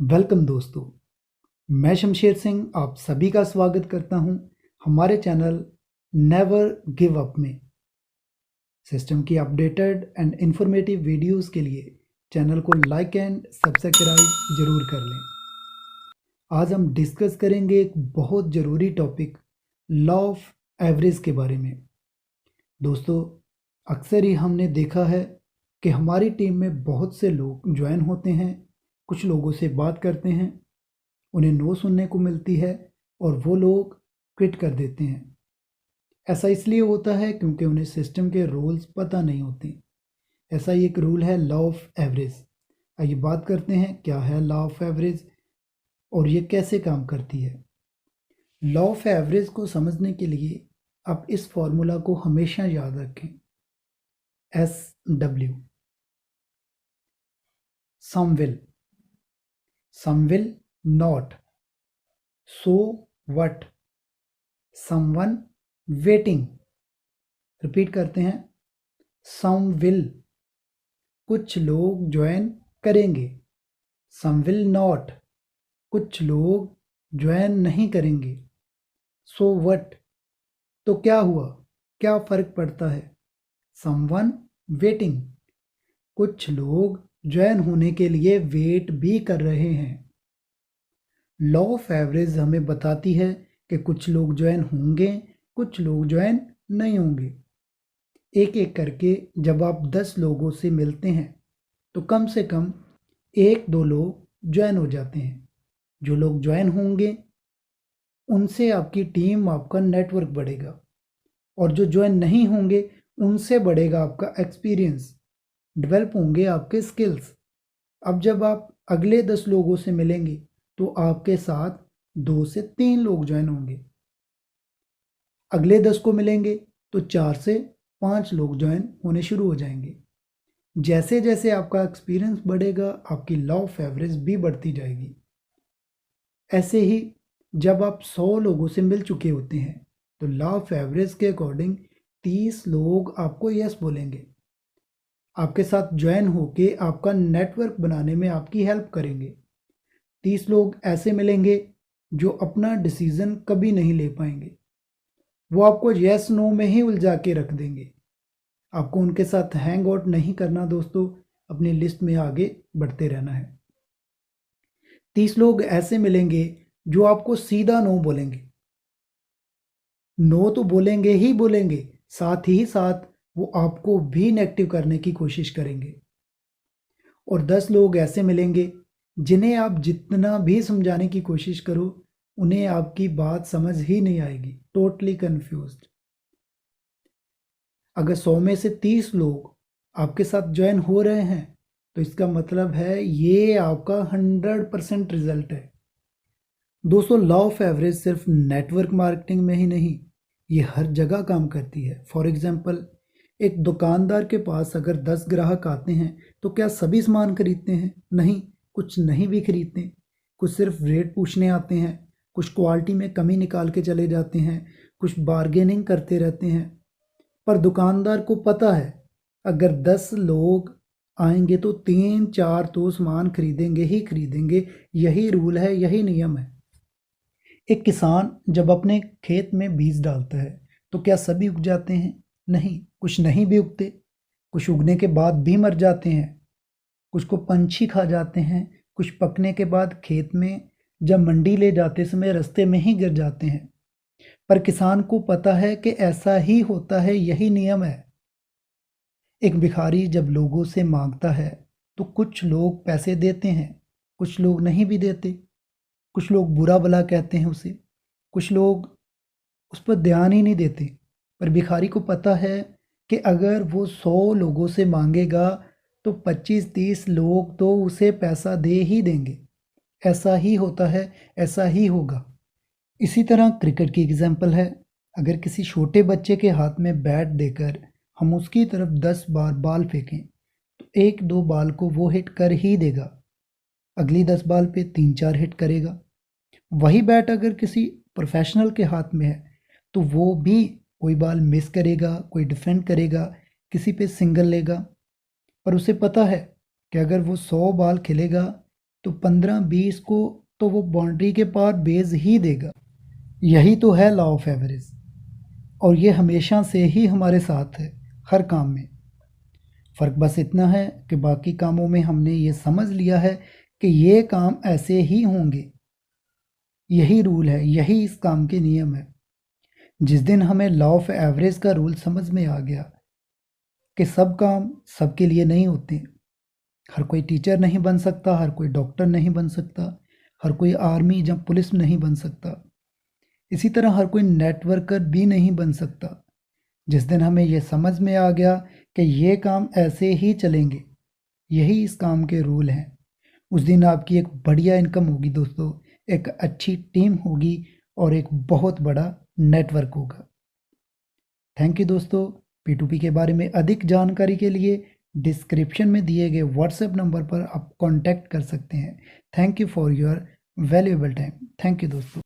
Welcome दोस्तों, मैं शमशेर सिंह आप सभी का स्वागत करता हूं हमारे चैनल नेवर गिव अप में। सिस्टम की अपडेटेड एंड इंफॉर्मेटिव वीडियोस के लिए चैनल को लाइक एंड सब्सक्राइब जरूर कर लें। आज हम डिस्कस करेंगे एक बहुत ज़रूरी टॉपिक, लॉ ऑफ एवरेज के बारे में। दोस्तों, अक्सर ही हमने देखा है कि हमारी टीम में बहुत से लोग ज्वाइन होते हैं, कुछ लोगों से बात करते हैं, उन्हें नो सुनने को मिलती है और वो लोग क्विट कर देते हैं। ऐसा इसलिए होता है क्योंकि उन्हें सिस्टम के रूल्स पता नहीं होते। ऐसा ही एक रूल है लॉ ऑफ एवरेज। आइए बात करते हैं क्या है लॉ ऑफ एवरेज और ये कैसे काम करती है। लॉ ऑफ एवरेज को समझने के लिए आप इस फॉर्मूला को हमेशा याद रखें, SW, some will not, so what, someone waiting. Repeat करते हैं, सम विल, कुछ लोग ज्वाइन करेंगे, सम विल नॉट, कुछ लोग ज्वाइन नहीं करेंगे, सो वट, तो क्या हुआ, क्या फर्क पड़ता है, समवन वेटिंग, कुछ लोग ज्वाइन होने के लिए वेट भी कर रहे हैं। लॉ ऑफ एवरेज हमें बताती है कि कुछ लोग ज्वाइन होंगे, कुछ लोग ज्वाइन नहीं होंगे। एक एक करके जब आप 10 लोगों से मिलते हैं तो कम से कम 1-2 लोग ज्वाइन हो जाते हैं। जो लोग ज्वाइन होंगे उनसे आपकी टीम, आपका नेटवर्क बढ़ेगा, और जो ज्वाइन नहीं होंगे उनसे बढ़ेगा आपका एक्सपीरियंस, डेवलप होंगे आपके स्किल्स। अब जब आप अगले 10 लोगों से मिलेंगे तो आपके साथ 2 से 3 लोग ज्वाइन होंगे। अगले 10 को मिलेंगे तो 4 से 5 लोग ज्वाइन होने शुरू हो जाएंगे। जैसे जैसे आपका एक्सपीरियंस बढ़ेगा आपकी लॉ ऑफ एवरेज भी बढ़ती जाएगी। ऐसे ही जब आप 100 लोगों से मिल चुके होते हैं तो लॉ ऑफ एवरेज के अकॉर्डिंग 30 लोग आपको यस बोलेंगे, आपके साथ ज्वाइन होके आपका नेटवर्क बनाने में आपकी हेल्प करेंगे। 30 लोग ऐसे मिलेंगे जो अपना डिसीज़न कभी नहीं ले पाएंगे, वो आपको यस नो में ही उलझा के रख देंगे। आपको उनके साथ हैंग आउट नहीं करना दोस्तों, अपनी लिस्ट में आगे बढ़ते रहना है। 30 लोग ऐसे मिलेंगे जो आपको सीधा नो बोलेंगे, नो तो बोलेंगे ही बोलेंगे, साथ ही साथ वो आपको भी नेगेटिव करने की कोशिश करेंगे। और 10 लोग ऐसे मिलेंगे जिन्हें आप जितना भी समझाने की कोशिश करो उन्हें आपकी बात समझ ही नहीं आएगी, टोटली कन्फ्यूज्ड। अगर 100 में से 30 लोग आपके साथ ज्वाइन हो रहे हैं तो इसका मतलब है ये आपका 100% रिजल्ट है। दोस्तों, लॉ ऑफ एवरेज सिर्फ नेटवर्क मार्केटिंग में ही नहीं, ये हर जगह काम करती है। फॉर एग्जांपल, एक दुकानदार के पास अगर 10 ग्राहक आते हैं तो क्या सभी सामान खरीदते हैं? नहीं, कुछ नहीं भी खरीदते। कुछ सिर्फ रेट पूछने आते हैं, कुछ क्वालिटी में कमी निकाल के चले जाते हैं, कुछ बार्गेनिंग करते रहते हैं। पर दुकानदार को पता है अगर 10 लोग आएंगे तो 3-4 तो सामान खरीदेंगे ही खरीदेंगे, यही रूल है, यही नियम है। एक किसान जब अपने खेत में बीज डालता है तो क्या सभी उग जाते हैं? नहीं, कुछ नहीं भी उगते, कुछ उगने के बाद भी मर जाते हैं, कुछ को पंछी खा जाते हैं, कुछ पकने के बाद खेत में जब मंडी ले जाते समय रास्ते में ही गिर जाते हैं। पर किसान को पता है कि ऐसा ही होता है, यही नियम है। एक भिखारी जब लोगों से मांगता है तो कुछ लोग पैसे देते हैं, कुछ लोग नहीं भी देते, कुछ लोग बुरा भला कहते हैं उसे, कुछ लोग उस पर ध्यान ही नहीं देते। पर भिखारी को पता है कि अगर वो 100 लोगों से मांगेगा तो 25-30 लोग तो उसे पैसा दे ही देंगे। ऐसा ही होता है, ऐसा ही होगा। इसी तरह क्रिकेट की एग्जाम्पल है। अगर किसी छोटे बच्चे के हाथ में बैट देकर हम उसकी तरफ 10 बार बॉल फेंकें तो 1-2 बॉल को वो हिट कर ही देगा, अगली 10 बॉल पे 3-4 हिट करेगा। वही बैट अगर किसी प्रोफेशनल के हाथ में है तो वो भी कोई बॉल मिस करेगा, कोई डिफेंड करेगा, किसी पे सिंगल लेगा। पर उसे पता है कि अगर वो 100 बॉल खेलेगा तो 15-20 को तो वो बाउंड्री के पार बेच ही देगा। यही तो है लॉ ऑफ एवरेज, और ये हमेशा से ही हमारे साथ है हर काम में। फ़र्क बस इतना है कि बाकी कामों में हमने ये समझ लिया है कि ये काम ऐसे ही होंगे, यही रूल है, यही इस काम के नियम है। जिस दिन हमें लॉ ऑफ एवरेज का रूल समझ में आ गया कि सब काम सबके लिए नहीं होते, हर कोई टीचर नहीं बन सकता, हर कोई डॉक्टर नहीं बन सकता, हर कोई आर्मी या पुलिस नहीं बन सकता, इसी तरह हर कोई नेटवर्कर भी नहीं बन सकता। जिस दिन हमें ये समझ में आ गया कि ये काम ऐसे ही चलेंगे, यही इस काम के रूल हैं, उस दिन आपकी एक बढ़िया इनकम होगी दोस्तों, एक अच्छी टीम होगी और एक बहुत बड़ा नेटवर्क होगा। थैंक यू दोस्तों। P2P के बारे में अधिक जानकारी के लिए डिस्क्रिप्शन में दिए गए व्हाट्सएप नंबर पर आप कांटेक्ट कर सकते हैं। Thank you for your valuable time. Thank you दोस्तों।